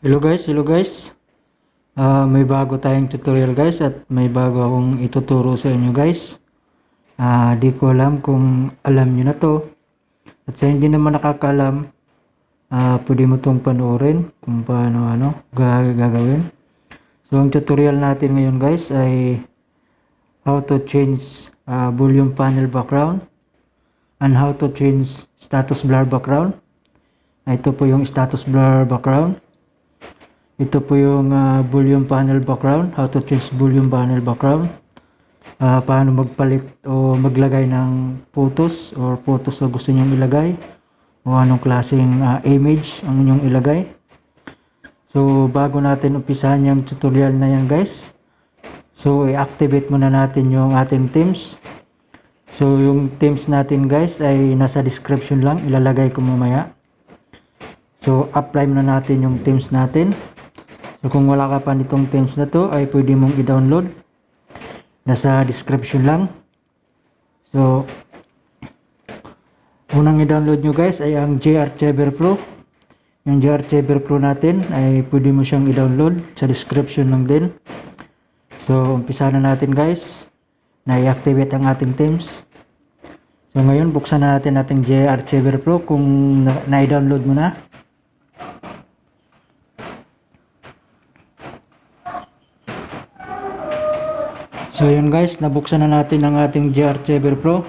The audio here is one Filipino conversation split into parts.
Hello guys. May bago tayong tutorial guys at may bago akong ituturo sa inyo guys. Di ko alam kung alam nyo na to. At sa hindi naman nakakaalam, pwede mo tong panoorin kung paano gagawin. So ang tutorial natin ngayon guys ay how to change volume panel background and how to change status blur background. Ito po yung status blur background. Ito po yung volume panel background, how to change volume panel background. Paano magpalit o maglagay ng photos or photos na gusto nyong ilagay o anong klaseng image ang inyong ilagay. So bago natin umpisahan yung tutorial na yan guys, so i-activate muna natin yung ating themes. So yung themes natin guys ay nasa description lang, ilalagay ko mamaya. So apply muna natin yung themes natin. So kung wala ka pa nitong themes na to ay pwede mong i-download. Nasa description lang. So unang i-download nyo guys ay ang GArchiver Pro. Yung GArchiver Pro natin ay pwede mo siyang i-download. Sa description lang din. So umpisa na natin guys na i-activate ang ating themes. So ngayon buksan na natin ating GArchiver Pro kung na-download mo na. So yun guys, nabuksan na natin ang ating GArchiver Pro.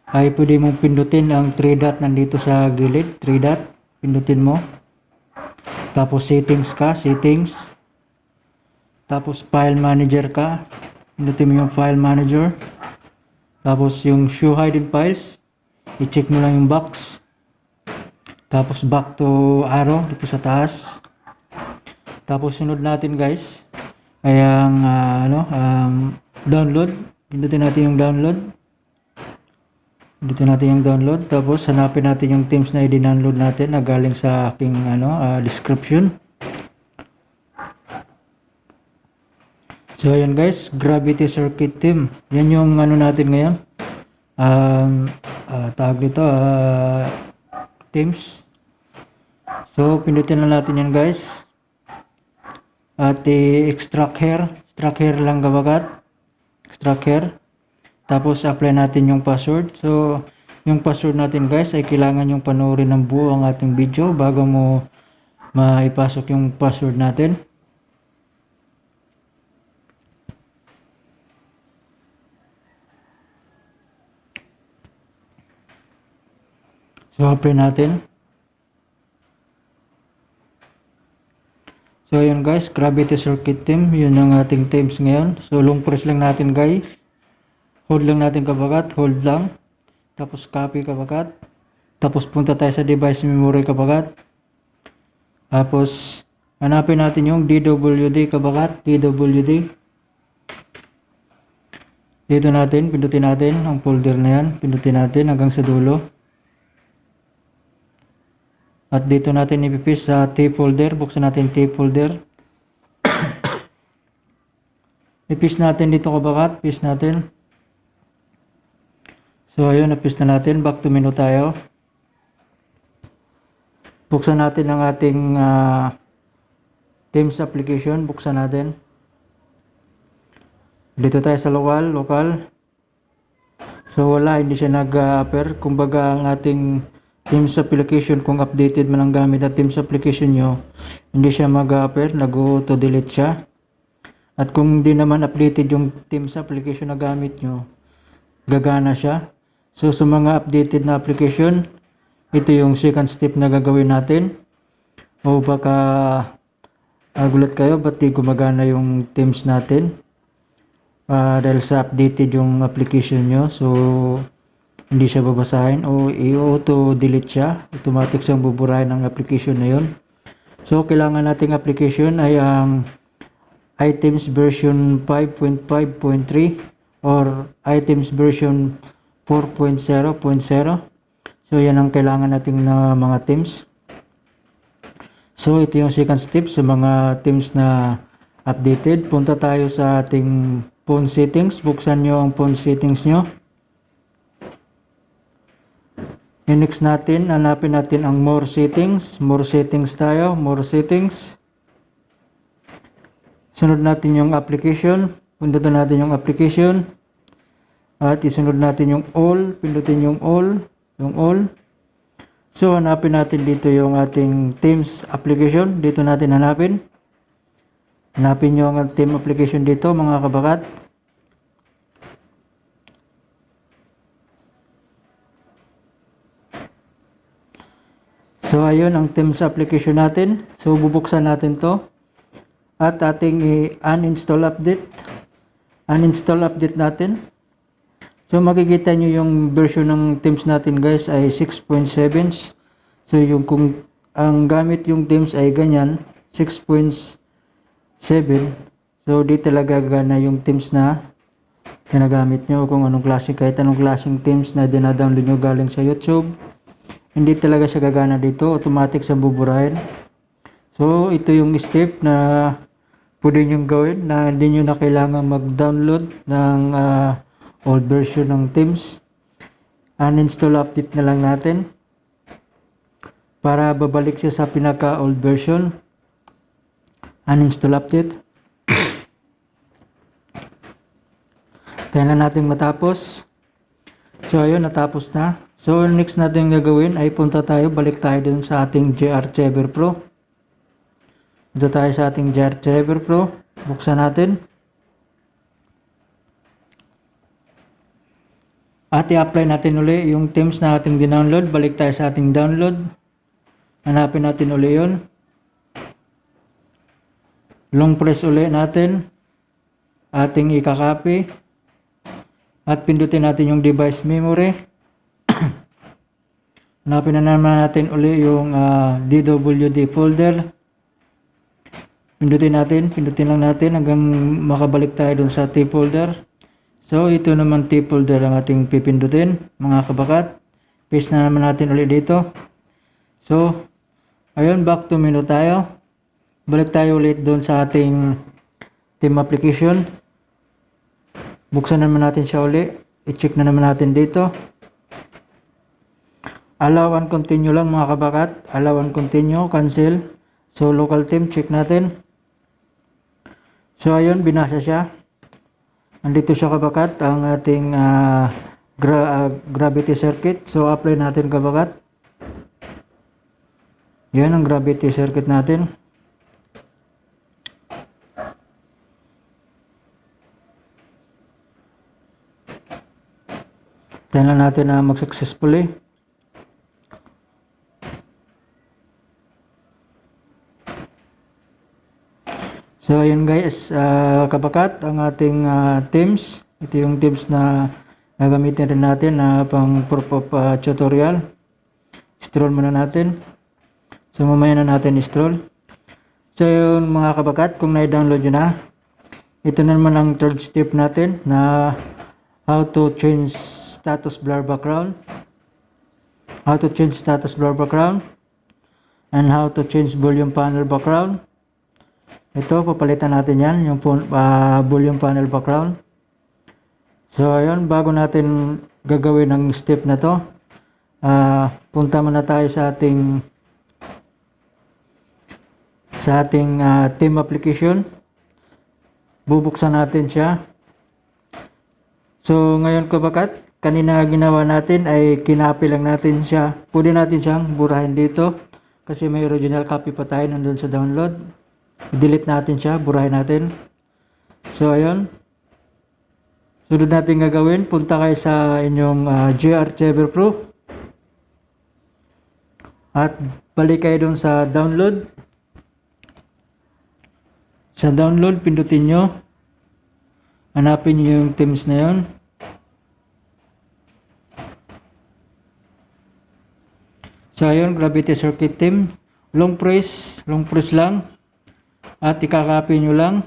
Ay pwede mong pindutin ang 3 dot nandito sa gilid, 3 dot, pindutin mo. Tapos settings ka, settings. Tapos file manager ka, pindutin mo yung file manager. Tapos yung show hidden files, i-check mo lang yung box. Tapos back to arrow dito sa taas. Tapos sunod natin guys ay ang download. Pindutin natin yung download. Pindutin natin yung download. Tapos hanapin natin yung themes na i-download natin na galing sa aking description. So ayan guys, Gravity Circuit theme. Yan yung natin ngayon. Tawag dito themes. So pindutin na natin yan guys. At extract here lang kabagat, extract here. Tapos apply natin yung password. So yung password natin guys ay kailangan yung panoorin ng buo ang ating video bago mo maipasok yung password natin. So apply natin. So yun guys, Gravity Circuit theme, yun ang ating themes ngayon. So long press lang natin guys. Hold lang natin kabagat, hold lang. Tapos copy kabagat. Tapos punta tayo sa device memory kabagat. Tapos hanapin natin yung DWD kabagat, DWD. Dito natin, pindutin natin ang folder na yan. Pindutin natin hanggang sa dulo. At dito natin ipipaste sa T folder. Buksan natin T folder. I-paste natin dito kabagat. Paste natin. So ayun, na-paste na natin. Back to menu tayo. Buksan natin ang ating Teams application. Buksan natin. Dito tayo sa local. So wala, hindi siya nag-appear. Kumbaga ang ating Teams application, kung updated man ang gamit at Teams application nyo, hindi siya mag-appear, nag-auto-delete siya. At kung hindi naman updated yung Teams application na gamit nyo, gagana siya. So sa mga updated na application, ito yung second step na gagawin natin. O baka gulat kayo, ba't di gumagana yung Teams natin? Dahil sa updated yung application nyo, so hindi siya babasahin o i-auto-delete siya. Automatic siyang buburahin ng application na yun. So, kailangan nating application ay ang iTeams version 5.5.3 or iTeams version 4.0.0. So, yan ang kailangan nating na mga themes. So, ito yung second step sa mga themes na updated. Punta tayo sa ating phone settings. Buksan nyo ang phone settings nyo. Next natin, hanapin natin ang more settings. More settings tayo, more settings. Sunod natin yung application. Pindutin natin yung application. At isunod natin yung all. Pindutin yung all. Yung all. So, hanapin natin dito yung ating Teams application. Dito natin hanapin. Hanapin nyo ang Team application dito, mga kabakat. So, ayun ang Teams application natin. So, bubuksan natin to. At ating uninstall update. Uninstall update natin. So, makikita nyo yung version ng Teams natin guys ay 6.7. So, yung kung ang gamit yung Teams ay ganyan, 6.7. So, di talaga gana yung Teams na ginagamit nyo. Kung anong klase, kahit anong klaseng Teams na dinadownload nyo galing sa YouTube. Hindi talaga siya gagana dito. Automatic sa buburahin. So, ito yung step na pwede nyo gawin na hindi nyo na kailangan mag-download ng old version ng Teams. Uninstall update na lang natin para babalik siya sa pinaka old version. Uninstall update. Kailan natin matapos. So ayun, natapos na. So next natin gagawin ay punta tayo, balik tayo dun sa ating GRChaver Pro. Dito tayo sa ating GRChaver Pro. Buksan natin. At i-apply natin uli yung Teams na ating dinownload. Balik tayo sa ating download. Hanapin natin uli yun. Long press uli natin. Ating i-copy. At pindutin natin yung device memory. Hanapin na naman natin uli yung DWD folder. Pindutin lang natin hanggang makabalik tayo dun sa T folder. So, ito naman T folder ang ating pipindutin, mga kabakat. Paste na naman natin ulit dito. So, ayun, back to menu tayo. Balik tayo ulit doon sa ating Team application. Buksan naman natin siya ulit. I-check na naman natin dito. Allow and continue lang, mga kabakat. Allow and continue, cancel. So, local team, check natin. So, ayun, binasa siya. Andito siya, kabakat, ang ating gravity circuit. So, apply natin, kabakat. Yan ang gravity circuit natin. Tingnan natin na mag-successfully. So, ayun guys, kabakat, ang ating Teams. Ito yung Teams na gagamitin rin natin na pang proof of tutorial. Install muna natin. So, mamaya na natin install. So, yun mga kabakat, kung na-download nyo na, ito na naman ang third step natin na how to change status blur background. How to change status blur background. And how to change volume panel background. Ito, papalitan natin yan, yung volume panel background. So, ayun, bago natin gagawin ang step na to, punta muna tayo sa ating Team application. Bubuksan natin siya. So, ngayon kabakat, kanina ginawa natin ay kinapi lang natin siya. Pwede natin siyang burahin dito kasi may original copy pa tayo nandun sa download. I-delete natin siya, burahin natin. So, ayun. Sunod natin gagawin, punta kayo sa inyong GRChaver Pro. At balik kayo dun sa download. Sa download, pindutin nyo. Hanapin nyo yung Teams na yun. So, ayun, Gravity Circuit Team. Long press lang. At ikakopy nyo lang.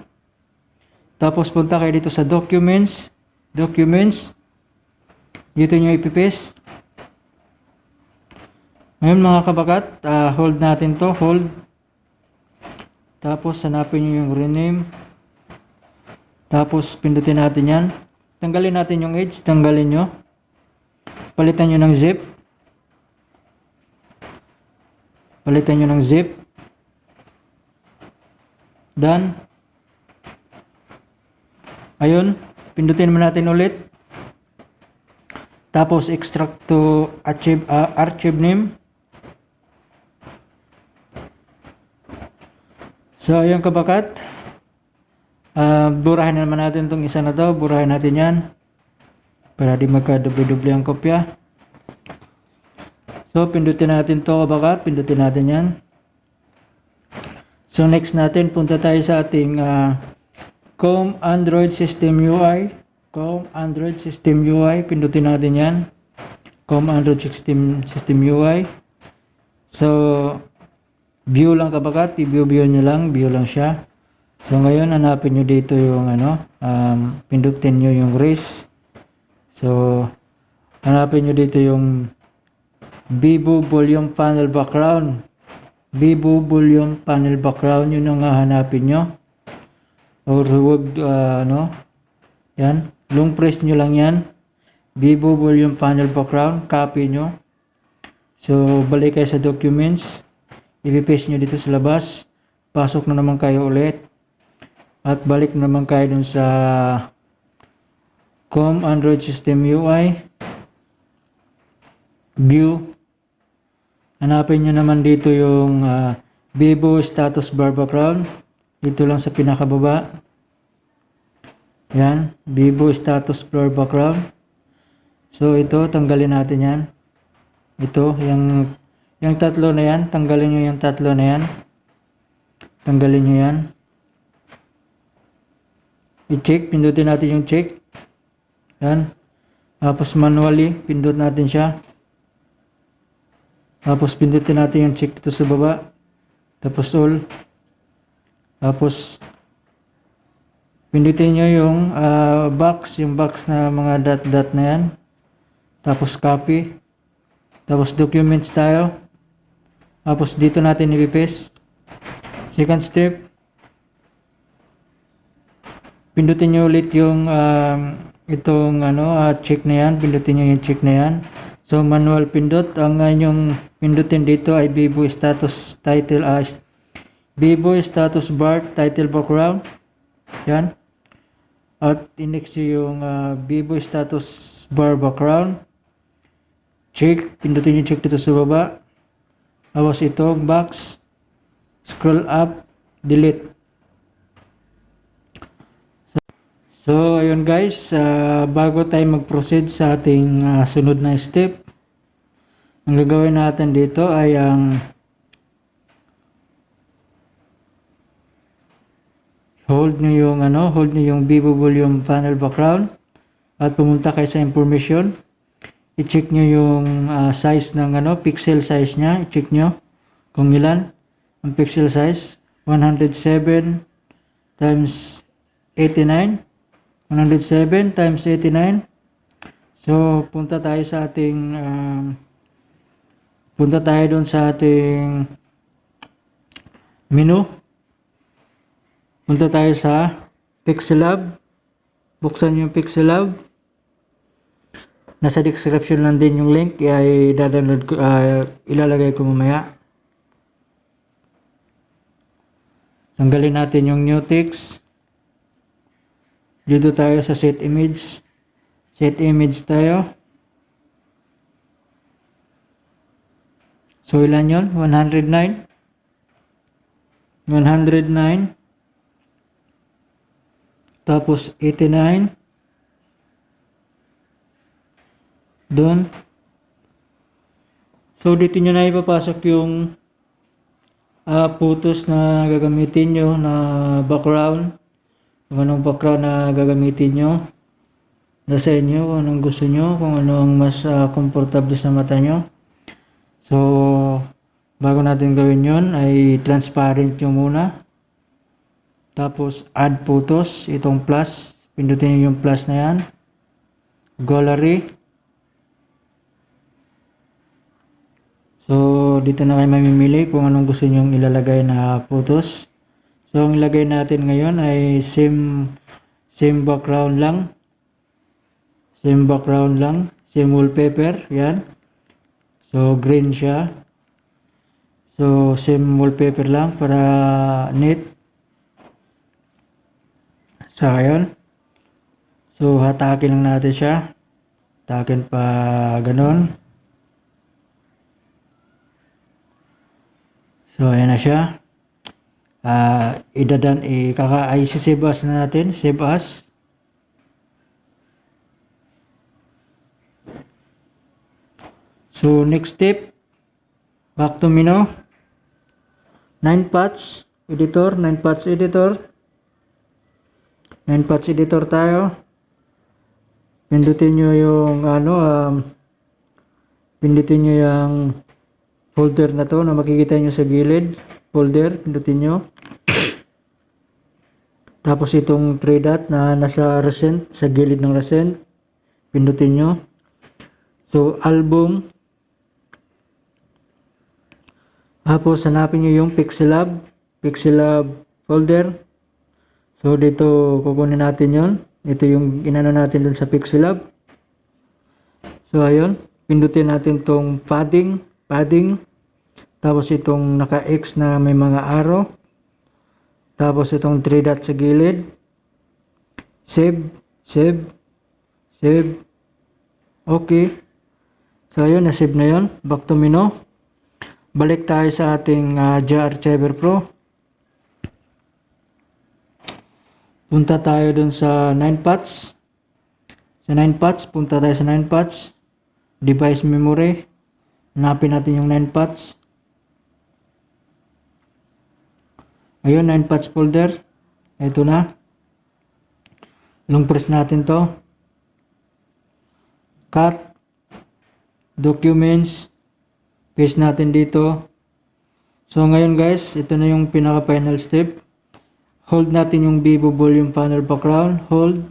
Tapos punta kayo dito sa Documents. Dito nyo ipipaste. Ngayon mga kabakat, hold natin to. Hold. Tapos hanapin nyo yung rename. Tapos pindutin natin yan. Tanggalin natin yung edge. Tanggalin nyo. Palitan nyo ng zip. Done. Ayun, pindutin mo natin ulit. Tapos extract to archive name. So ayun kabakat, burahin naman natin itong isa na to, burahin natin yan para di magka-doble-doble ang kopya. So pindutin natin to kabakat, pindutin natin yan. So next natin, punta tayo sa ating COM Android System UI. COM Android System UI, pindutin natin yan. COM Android System UI. So view lang kabakat, i-view nyo lang, view lang siya. So ngayon hanapin nyo dito yung pindutin nyo yung erase. So hanapin nyo dito yung Vivo Volume Panel Background. Vivo Volume Panel Background, yun ang hahanapin nyo. Or huwag yan, long press nyo lang yan. Vivo Volume Panel Background, copy nyo. So balik kayo sa documents, i-paste nyo dito sa labas, pasok na naman kayo ulit, at balik na naman kayo dun sa COM Android System UI, view, hanapin nyo naman dito yung Vivo Status Bar Background, dito lang sa pinakababa, yan, Vivo Status Bar Background. So ito, tanggalin natin yan, ito, yung tatlo na yan, tanggalin nyo yung tatlo na yan. Tanggalin nyo yan. I-check, pindutin natin yung check. Yan. Tapos manually, pindut natin siya. Tapos pindutin natin yung check dito sa baba. Tapos all. Tapos pindutin nyo yung box na mga dot na yan. Tapos copy. Tapos documents tayo. Tapos dito natin i-paste. Second step, pindutin nyo ulit yung itong check na yan. Pindutin nyo yung check na yan. So manual pindot. Ang inyong pindutin dito ay Vivo Status Title Vivo Status Bar Title Background. Yan. At i-next yung Vivo Status Bar Background. Check. Pindutin yung check dito sa baba. Tapos ito, box, scroll up, delete. So ayun guys, bago tayo mag-proceed sa ating sunod na step, ang gagawin natin dito ay hold nyo yung Vivo Volume Panel Background at pumunta kayo sa information. I-check nyo yung size ng pixel size nya. I-check nyo kung ilan ang pixel size. 107 times 89. 107 times 89. So punta tayo sa ating doon sa ating menu. Punta tayo sa Pixelab. Buksan nyo yung Pixelab. Nasa description lang din yung link, ay download ko, ilalagay ko mamaya. Tanggalin natin yung new text. Dito tayo sa set image. Set image tayo. So ilan yun? 109. 109. Tapos 89. Doon. So dito nyo na ipapasok yung photos na gagamitin nyo na background. Kung anong background na gagamitin nyo. Nasa inyo, kung anong gusto nyo, kung ano ang mas comfortable sa mata nyo. So bago natin gawin yon ay transparent nyo muna. Tapos add photos, itong plus. Pindutin nyo yung plus na yan. Gallery. So, dito na kayo mamimili kung anong gusto nyong ilalagay na photos. So, ang ilagay natin ngayon ay same background lang. Same background lang. Same wallpaper. Yan. So, green siya. So, same wallpaper lang para neat. So, ayun. So, hatakin lang natin siya. Hatakin pa ganun. So, ayan na siya. Save as na natin. Save as. So, next step. Back to menu. 9 paths editor. 9 paths editor. 9 paths editor tayo. Pindutin nyo yung pindutin nyo yung folder na to na makikita nyo sa gilid. Folder, pindutin nyo. Tapos itong 3 dot na nasa recent, sa gilid ng recent, pindutin nyo. So, album. Tapos hanapin nyo yung Pixelab folder. So, dito kukunin natin yon. Ito yung inano natin dun sa Pixelab. So, ayun. Pindutin natin tong padding. Tapos itong naka-X na may mga arrow. Tapos itong 3 dot sa gilid. Save. Okay. So, ayun. Na-save na yon. Back to menu. Balik tayo sa ating GArchiver Pro. Punta tayo dun sa 9 paths. Sa 9 paths, punta tayo sa 9 paths. Device memory. Hanapin natin yung 9 paths. Ayun, 9 paths folder. Ito na. Long press natin to. Cut. Documents. Paste natin dito. So ngayon guys, ito na yung pinaka final step. Hold natin yung Vivo Volume Panel background. Hold.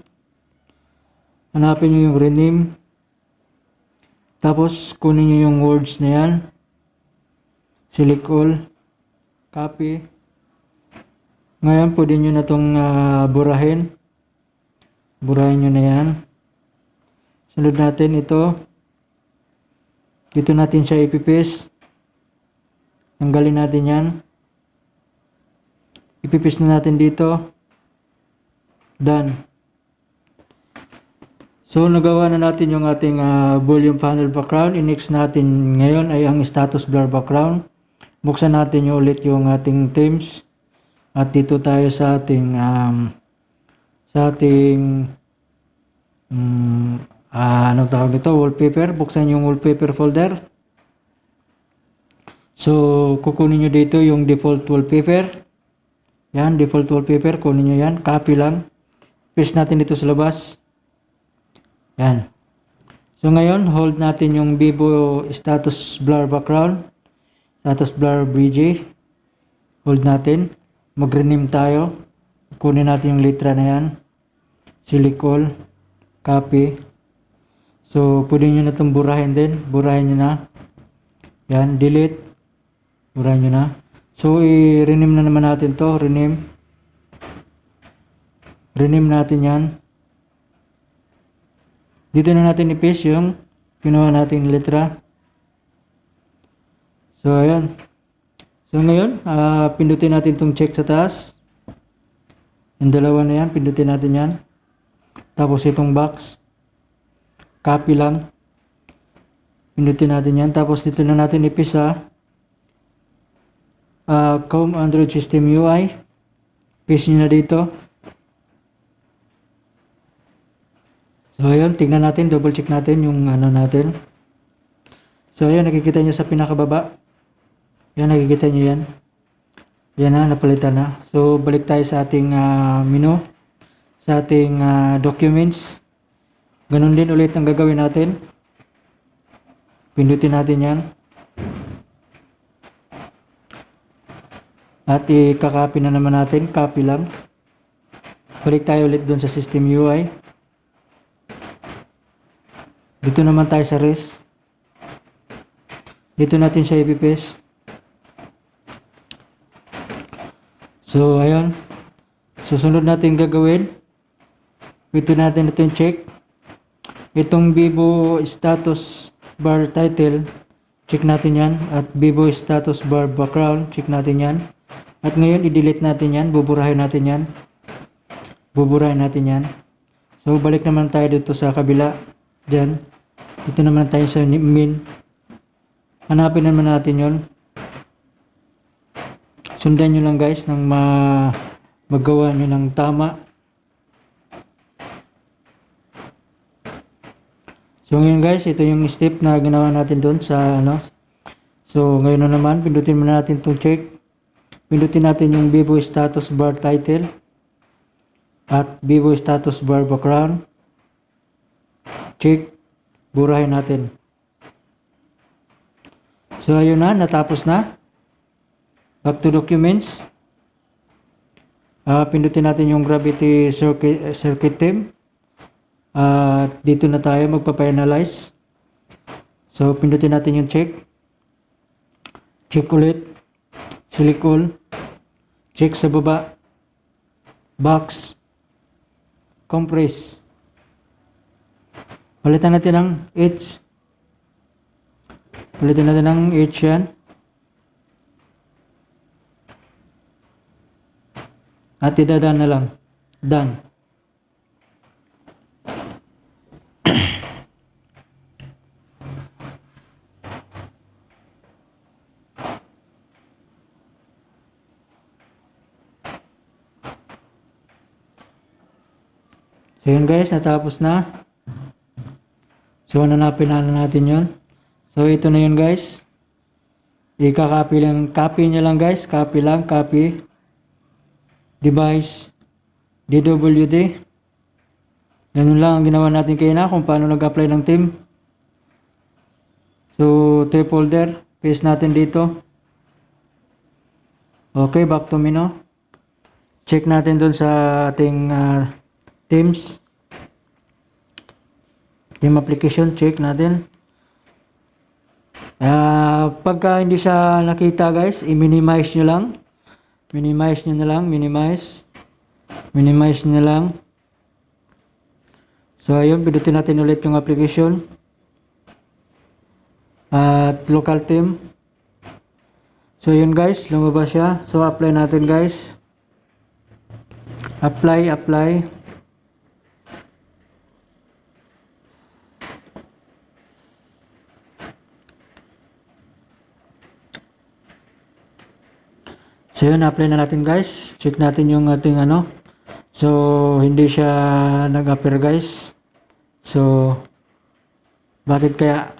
Hanapin nyo yung rename. Tapos kunin nyo yung words na yan. Select all. Copy. Ngayon pwede nyo na itong burahin. Burahin nyo na yan. Sunod natin ito. Dito natin siya ipipaste. Tanggalin natin yan. Ipipaste na natin dito. Done. So, nagawa na natin yung ating volume panel background. I-next natin ngayon ay ang status blur background. Buksan natin yung ulit yung ating themes. At dito tayo sa ating anong tawag dito? Wallpaper. Buksan yung wallpaper folder. So, kukunin nyo dito yung default wallpaper. Yan, default wallpaper. Kunin nyo yan. Copy lang. Paste natin dito sa labas. Yan. So, ngayon, hold natin yung Vivo status blur background. Status blur bridge. Hold natin. Mag-rename tayo. Kunin natin yung letra na yan. Select all. Copy. So, pwede nyo na itong burahin din. Burahin nyo na. Yan, delete. Burahin nyo na. So, i-rename na naman natin to. Rename. Rename natin yan. Dito na natin i-paste yung ginawa natin letra. So, ayan. So, ngayon, pindutin natin itong check sa taas. Yung dalawa na yan, pindutin natin yan. Tapos itong box. Copy lang. Pindutin natin yan. Tapos dito na natin ipisa. Chrome Android System UI. Paste nyo na dito. So ayun, tignan natin. Double check natin yung ano natin. So ayun, nakikita nyo sa pinakababa. Yan, nakikita nyo yan. Yan na, napalitan na. So balik tayo sa ating menu. Sa ating documents. Ganun din ulit ang gagawin natin. Pindutin natin yan. At i-copy na naman natin. Copy lang. Balik tayo ulit dun sa system UI. Dito naman tayo sa res. Dito natin siya i-paste. So, ayun. Susunod natin gagawin. Ito natin itong check. Itong Vivo status bar title, check natin yan. At Vivo status bar background, check natin yan. At ngayon, i-delete natin yan. Buburahin natin yan. Buburahin natin yan. So balik naman tayo dito sa kabila. Diyan. Dito naman tayo sa min. Hanapin naman natin yon. Sundan nyo lang guys nang magawa nyo ng tama. So ngayon guys, ito yung step na ginawa natin doon sa ano. So ngayon na naman, pindutin muna natin itong check. Pindutin natin yung Vivo status bar title at Vivo status bar background. Check. Burahin natin. So ayun na, natapos na. Back to documents. Pindutin natin yung gravity circuit theme. Dito na tayo magpa-finalize. So pindutin natin yung check. Check ulit. Select all. Check sa baba. Box. Compress. Palitan natin ng H. Palitan natin ng H yan. At idadaan na lang. Done. So yun guys, natapos na. So hanapin na natin yun. So ito na yun guys. Ika-copy lang, copy nyo lang guys. Copy lang, copy. Device. DWD. Ganun lang ang ginawa natin kanina kung paano nag-apply ng theme. So tape folder. Paste natin dito. Okay, back to menu. Check natin dun sa ating themes. Theme application, check natin. Pagka hindi siya nakita guys, i-minimize nyo lang. Minimize nyo na lang, minimize. Minimize nyo lang. So ayun, pindutin natin ulit yung application. At local theme. So yun guys, lumabas siya. So apply natin guys. Apply, apply. So yun, apply na natin guys. Check natin yung ating ano. So hindi siya nag-appear guys. So bakit kaya?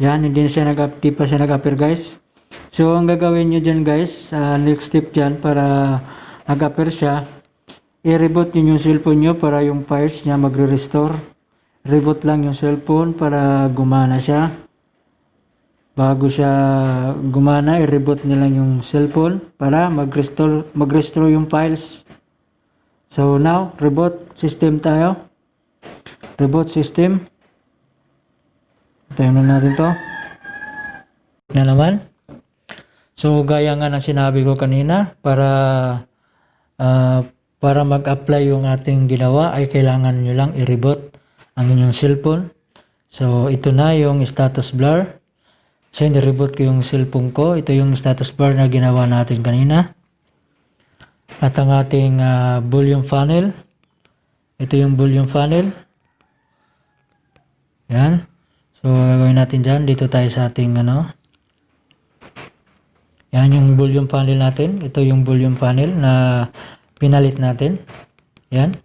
Yan, hindi na siya di pa siya nag-appear guys. So ang gagawin nyo dyan guys, next step dyan para nag-appear siya, i-reboot nyo yung cellphone nyo para yung files niya magre-restore. Reboot lang yung cellphone para gumana siya. Bago siya gumana, i-reboot nyo lang yung cellphone para mag-restore yung files. So now, reboot system tayo. Reboot system. Tayo na natin to. Na naman. So gaya nga ng sinabi ko kanina, para mag-apply yung ating ginawa ay kailangan nyo lang i-reboot ang inyong cellphone. So ito na yung status bar. So ni-reboot ko yung cellphone ko. Ito yung status bar na ginawa natin kanina. At ang ating volume funnel. Ito yung volume funnel. Yan. So gagawin natin dyan. Dito tayo sa ating ano. Yan yung volume funnel natin. Ito yung volume funnel na pinalit natin. Yan.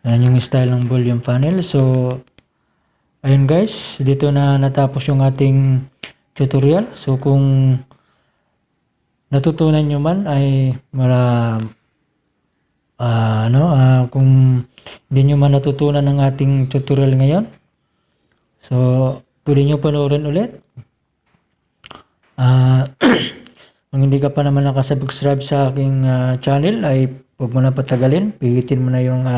Yan yung style ng volume funnel. So ayun guys, dito na natapos yung ating tutorial. So kung natutunan nyo man ay kung hindi nyo man natutunan ng ating tutorial ngayon, so pwede nyo panoorin ulit. Kung hindi ka pa naman nakasubscribe sa aking channel ay huwag mo na patagalin, pihitin mo na yung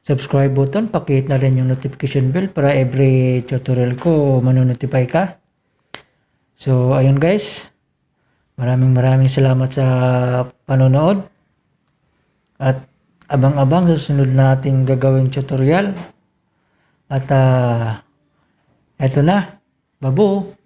subscribe button, pakihit na rin yung notification bell para every tutorial ko manonotify ka. So ayun guys, maraming salamat sa panonood at abang-abang sa sunod nating gagawin tutorial. At eto na, babo.